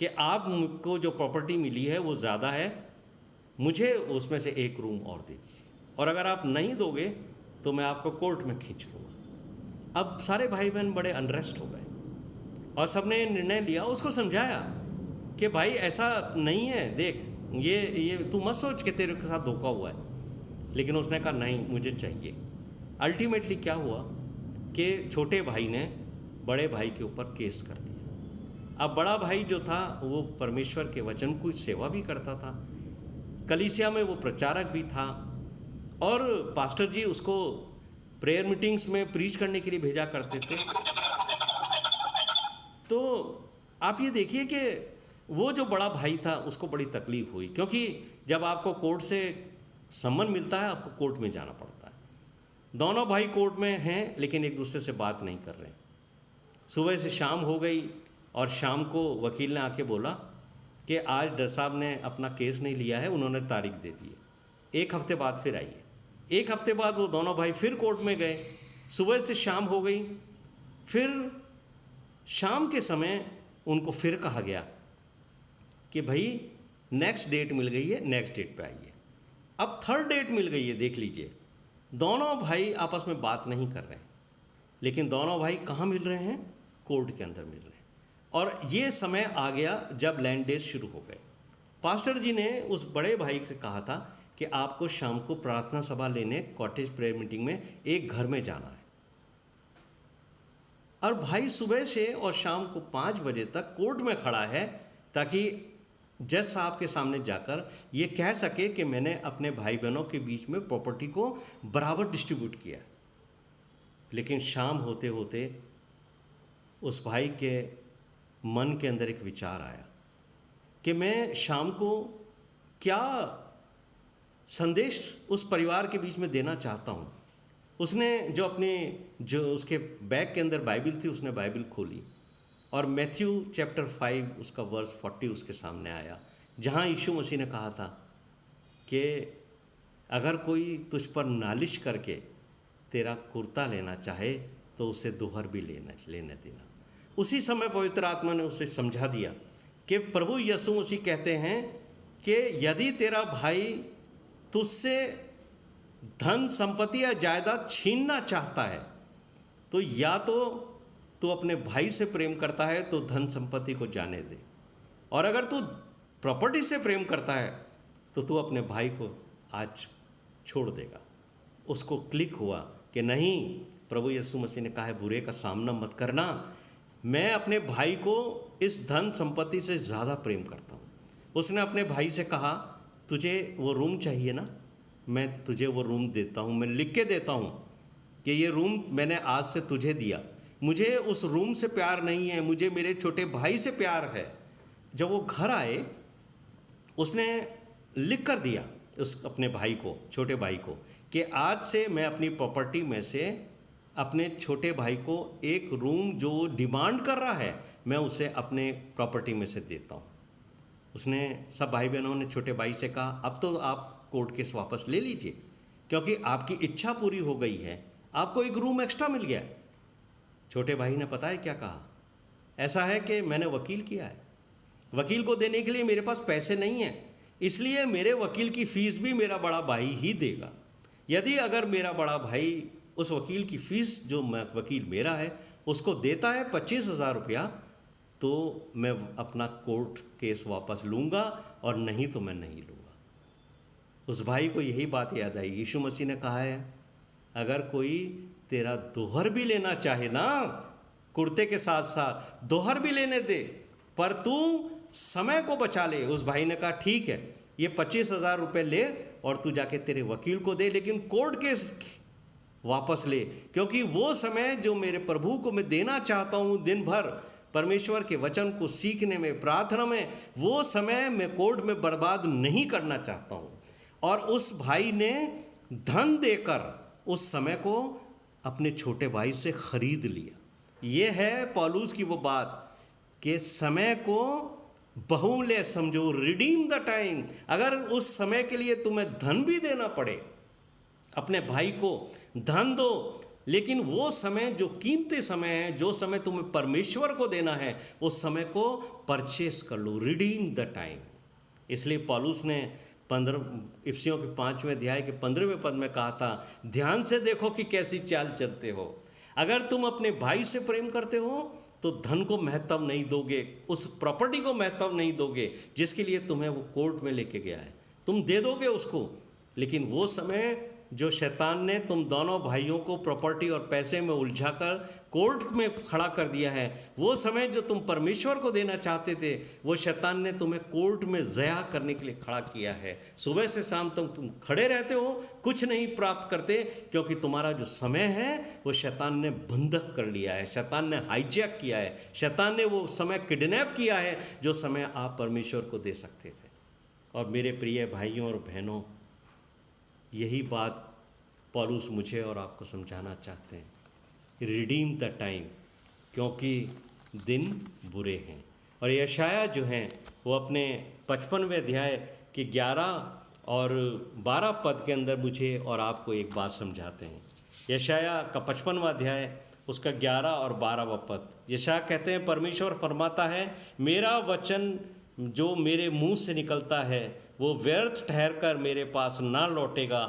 कि आपको जो प्रॉपर्टी मिली है वो ज़्यादा है, मुझे उसमें से एक रूम और दे दीजिए, और अगर आप नहीं दोगे तो मैं आपको कोर्ट में खींच लूँगा। अब सारे भाई बहन बड़े अनरेस्ट हो गए और सबने निर्णय लिया, उसको समझाया कि भाई ऐसा नहीं है, देख ये तू मत सोच कि तेरे के साथ धोखा हुआ है। लेकिन उसने कहा नहीं, मुझे चाहिए। अल्टीमेटली क्या हुआ कि छोटे भाई ने बड़े भाई के ऊपर केस कर दिया। अब बड़ा भाई जो था वो परमेश्वर के वचन की सेवा भी करता था, कलीसिया में वो प्रचारक भी था, और पास्टर जी उसको प्रेयर मीटिंग्स में प्रीच करने के लिए भेजा करते थे। तो आप ये देखिए कि वो जो बड़ा भाई था उसको बड़ी तकलीफ हुई, क्योंकि जब आपको कोर्ट से सम्मन मिलता है आपको कोर्ट में जाना पड़ता है। दोनों भाई कोर्ट में हैं लेकिन एक दूसरे से बात नहीं कर रहे। सुबह से शाम हो गई और शाम को वकील ने आके बोला कि आज जज साहब ने अपना केस नहीं लिया है, उन्होंने तारीख दे दी है, 1 हफ्ते बाद फिर आइए। 1 हफ्ते बाद वो दोनों भाई फिर कोर्ट में गए। सुबह से शाम हो गई, फिर शाम के समय उनको फिर कहा गया कि भाई नेक्स्ट डेट मिल गई है, नेक्स्ट डेट पे आइए। अब 3rd डेट मिल गई है, देख लीजिए। दोनों भाई आपस में बात नहीं कर रहे हैं, लेकिन दोनों भाई कहाँ मिल रहे हैं? कोर्ट के अंदर मिल रहे हैं। और ये समय आ गया जब लैंड डेज शुरू हो गए। पास्टर जी ने उस बड़े भाई से कहा था कि आपको शाम को प्रार्थना सभा लेने कॉटेज प्रेयर मीटिंग में एक घर में जाना है। और भाई सुबह से और शाम को 5 बजे तक कोर्ट में खड़ा है ताकि जज साहब के सामने जाकर ये कह सके कि मैंने अपने भाई बहनों के बीच में प्रॉपर्टी को बराबर डिस्ट्रीब्यूट किया। लेकिन शाम होते होते उस भाई के मन के अंदर एक विचार आया कि मैं शाम को क्या संदेश उस परिवार के बीच में देना चाहता हूँ। उसने जो उसके बैग के अंदर बाइबल थी, उसने बाइबल खोली और मैथ्यू चैप्टर 5 उसका वर्स 40 उसके सामने आया, जहाँ यीशु मसीह ने कहा था कि अगर कोई तुझ पर नालिश करके तेरा कुर्ता लेना चाहे तो उसे दोहर भी लेने देना। उसी समय पवित्र आत्मा ने उसे समझा दिया कि प्रभु यीशु मसीह कहते हैं कि यदि तेरा भाई तुझसे धन संपत्ति या जायदाद छीनना चाहता है तो या तो तू अपने भाई से प्रेम करता है तो धन संपत्ति को जाने दे, और अगर तू प्रॉपर्टी से प्रेम करता है तो तू अपने भाई को आज छोड़ देगा। उसको क्लिक हुआ कि नहीं, प्रभु यीशु मसीह ने कहा है बुरे का सामना मत करना, मैं अपने भाई को इस धन संपत्ति से ज़्यादा प्रेम करता हूँ। उसने अपने भाई से कहा तुझे वो रूम चाहिए ना, मैं तुझे वो रूम देता हूँ, मैं लिख के देता हूँ कि ये रूम मैंने आज से तुझे दिया। मुझे उस रूम से प्यार नहीं है, मुझे मेरे छोटे भाई से प्यार है। जब वो घर आए उसने लिख कर दिया उस अपने भाई को, छोटे भाई को, कि आज से मैं अपनी प्रॉपर्टी में से अपने छोटे भाई को एक रूम जो डिमांड कर रहा है मैं उसे अपने प्रॉपर्टी में से देता हूँ। उसने सब भाई बहनों ने छोटे भाई से कहा अब तो आप कोर्ट केस वापस ले लीजिए क्योंकि आपकी इच्छा पूरी हो गई है, आपको एक रूम एक्स्ट्रा मिल गया। छोटे भाई ने पता है क्या कहा? ऐसा है कि मैंने वकील किया है, वकील को देने के लिए मेरे पास पैसे नहीं हैं, इसलिए मेरे वकील की फ़ीस भी मेरा बड़ा भाई ही देगा। यदि अगर मेरा बड़ा भाई उस वकील की फ़ीस जो वकील मेरा है उसको देता है 25,000 रुपया तो मैं अपना कोर्ट केस वापस लूँगा, और नहीं तो मैं नहीं लूँगा। उस भाई को यही बात याद आई। यीशु मसीह ने कहा है अगर कोई तेरा दोहर भी लेना चाहे ना, कुर्ते के साथ साथ दोहर भी लेने दे, पर तू समय को बचा ले। उस भाई ने कहा ठीक है, ये 25,000 रुपये ले और तू जाके तेरे वकील को दे, लेकिन कोर्ट केस वापस ले, क्योंकि वो समय जो मेरे प्रभु को मैं देना चाहता हूँ दिन भर परमेश्वर के वचन को सीखने में, प्रार्थना में, वो समय मैं कोर्ट में बर्बाद नहीं करना चाहता हूँ। और उस भाई ने धन देकर उस समय को अपने छोटे भाई से खरीद लिया। ये है पौलुस की वो बात कि समय को बहुमूल्य समझो, रिडीम द टाइम। अगर उस समय के लिए तुम्हें धन भी देना पड़े, अपने भाई को धन दो, लेकिन वो समय जो कीमती समय है, जो समय तुम्हें परमेश्वर को देना है, उस समय को परचेस कर लो, रिडीम द टाइम। इसलिए पौलुस ने 15 इफिसियों के 5वें अध्याय के 15वें पद में कहा था ध्यान से देखो कि कैसी चाल चलते हो। अगर तुम अपने भाई से प्रेम करते हो तो धन को महत्व नहीं दोगे, उस प्रॉपर्टी को महत्व नहीं दोगे जिसके लिए तुम्हें वो कोर्ट में लेके गया है, तुम दे दोगे उसको। लेकिन वो समय जो शैतान ने तुम दोनों भाइयों को प्रॉपर्टी और पैसे में उलझाकर कोर्ट में खड़ा कर दिया है, वो समय जो तुम परमेश्वर को देना चाहते थे, वो शैतान ने तुम्हें कोर्ट में ज़या करने के लिए खड़ा किया है। सुबह से शाम तक तुम खड़े रहते हो, कुछ नहीं प्राप्त करते, क्योंकि तुम्हारा जो समय है वो शैतान ने बंधक कर लिया है, शैतान ने हाईजैक किया है, शैतान ने वो समय किडनैप किया है जो समय आप परमेश्वर को दे सकते थे। और मेरे प्रिय भाइयों और बहनों, यही बात पौलुस मुझे और आपको समझाना चाहते हैं, रिडीम द टाइम, क्योंकि दिन बुरे हैं। और यशाया जो हैं वो अपने 55वें अध्याय के 11 और 12 पद के अंदर मुझे और आपको एक बात समझाते हैं। यशाया का 55वां अध्याय उसका 11 और 12वां पद, यशाया कहते हैं परमेश्वर फरमाता है मेरा वचन जो मेरे मुंह से निकलता है वो व्यर्थ ठहरकर मेरे पास ना लौटेगा,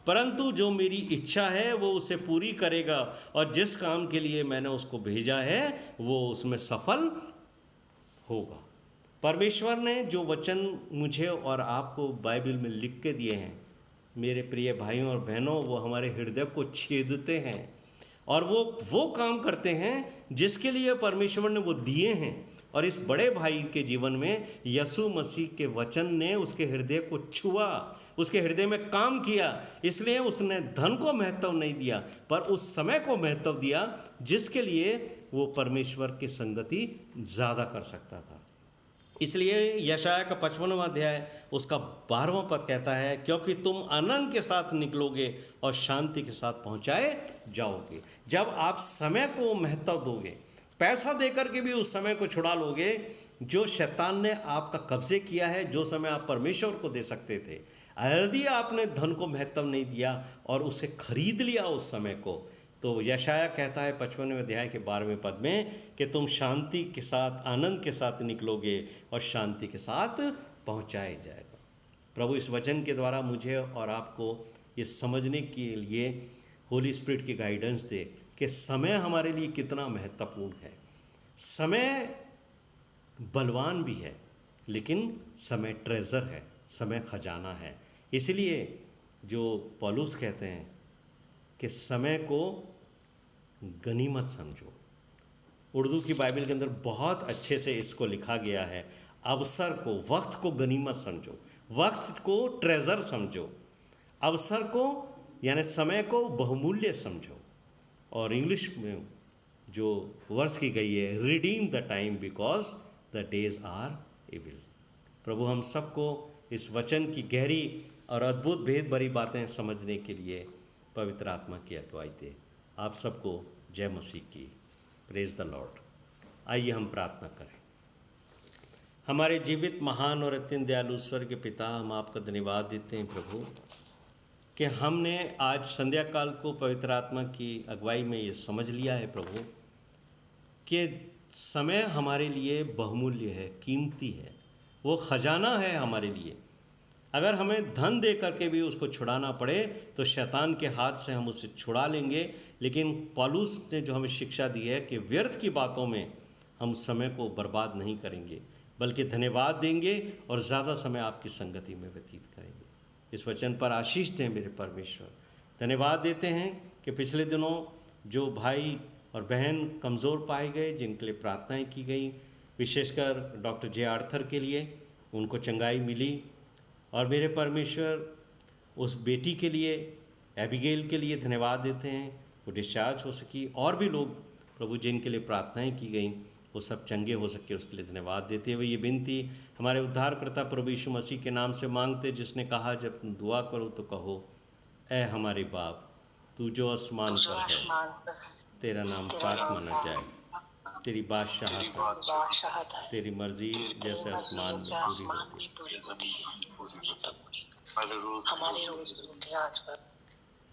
परंतु जो मेरी इच्छा है वो उसे पूरी करेगा, और जिस काम के लिए मैंने उसको भेजा है वो उसमें सफल होगा। परमेश्वर ने जो वचन मुझे और आपको बाइबल में लिख के दिए हैं, मेरे प्रिय भाइयों और बहनों, वो हमारे हृदय को छेदते हैं और वो काम करते हैं जिसके लिए परमेश्वर ने वो दिए हैं। और इस बड़े भाई के जीवन में यीशु मसीह के वचन ने उसके हृदय को छुआ, उसके हृदय में काम किया। इसलिए उसने धन को महत्व नहीं दिया, पर उस समय को महत्व दिया जिसके लिए वो परमेश्वर की संगति ज़्यादा कर सकता था। इसलिए यशाया का 55वां अध्याय उसका 12वां पद कहता है, क्योंकि तुम आनंद के साथ निकलोगे और शांति के साथ पहुंचाए जाओगे। जब आप समय को महत्व दोगे, पैसा देकर के भी उस समय को छुड़ा लोगे जो शैतान ने आपका कब्जे किया है, जो समय आप परमेश्वर को दे सकते थे। यदि आपने धन को महत्व नहीं दिया और उसे खरीद लिया उस समय को, तो यशाया कहता है 55वें अध्याय के 12वें पद में कि तुम शांति के साथ, आनंद के साथ निकलोगे और शांति के साथ पहुंचाया जाएगा। प्रभु इस वचन के द्वारा मुझे और आपको ये समझने के लिए होली स्पिरिट की गाइडेंस दे कि समय हमारे लिए कितना महत्वपूर्ण है। समय बलवान भी है, लेकिन समय ट्रेजर है, समय खजाना है। इसलिए जो पौलुस कहते हैं कि समय को गनीमत समझो। उर्दू की बाइबल के अंदर बहुत अच्छे से इसको लिखा गया है। अवसर को, वक्त को गनीमत समझो, वक्त को ट्रेजर समझो, अवसर को यानी समय को बहुमूल्य समझो। और इंग्लिश में जो वर्स की गई है, redeem the time because the days are evil. प्रभु हम सबको इस वचन की गहरी और अद्भुत भेद भरी बातें समझने के लिए पवित्र आत्मा की अगुवाई दे। आप सबको जय मसीह की। Praise the Lord. आइए हम प्रार्थना करें। हमारे जीवित, महान और अत्यंत दयालु स्वर्ग के पिता, हम आपका धन्यवाद देते हैं प्रभु कि हमने आज संध्या काल को पवित्र आत्मा की अगुवाई में ये समझ लिया है प्रभु कि समय हमारे लिए बहुमूल्य है, कीमती है, वो खजाना है हमारे लिए। अगर हमें धन दे करके भी उसको छुड़ाना पड़े तो शैतान के हाथ से हम उसे छुड़ा लेंगे, लेकिन पौलुस ने जो हमें शिक्षा दी है कि व्यर्थ की बातों में हम समय को बर्बाद नहीं करेंगे, बल्कि धन्यवाद देंगे और ज़्यादा समय आपकी संगति में व्यतीत करेंगे। इस वचन पर आशीष दें मेरे परमेश्वर। धन्यवाद देते हैं कि पिछले दिनों जो भाई और बहन कमज़ोर पाए गए, जिनके लिए प्रार्थनाएं की गई, विशेषकर डॉक्टर जे आर्थर के लिए, उनको चंगाई मिली। और मेरे परमेश्वर उस बेटी के लिए, एबिगेल के लिए धन्यवाद देते हैं, वो डिस्चार्ज हो सकी। और भी लोग प्रभु जिनके लिए प्रार्थनाएं की गई वो सब चंगे हो सके, उसके लिए धन्यवाद देते हुए ये विनती हमारे उद्धारकर्ता प्रभु यीशु मसीह के नाम से मांगते, जिसने कहा जब तुम दुआ करो तो कहो, ऐ हमारे बाप तू जो आसमान पर है, तेरा नाम पाक माना जाए, तेरी बादशाहत आए, तेरी मर्जी जैसे आसमान में पूरी होती हमारे रोज के आज पर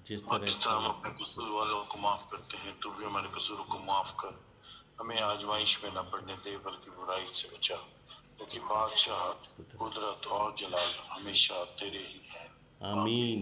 जिस तरह हम अपने कसूर वालों को माफ करते हैं, तू भी हमारे कसूरों को माफ कर। हमें आजमाइश में न पड़ने दे, बल्कि बुराई से बचा, क्योंकि बादशाह, कुदरत और जलाल हमेशा तेरे ही हैं। आमीन।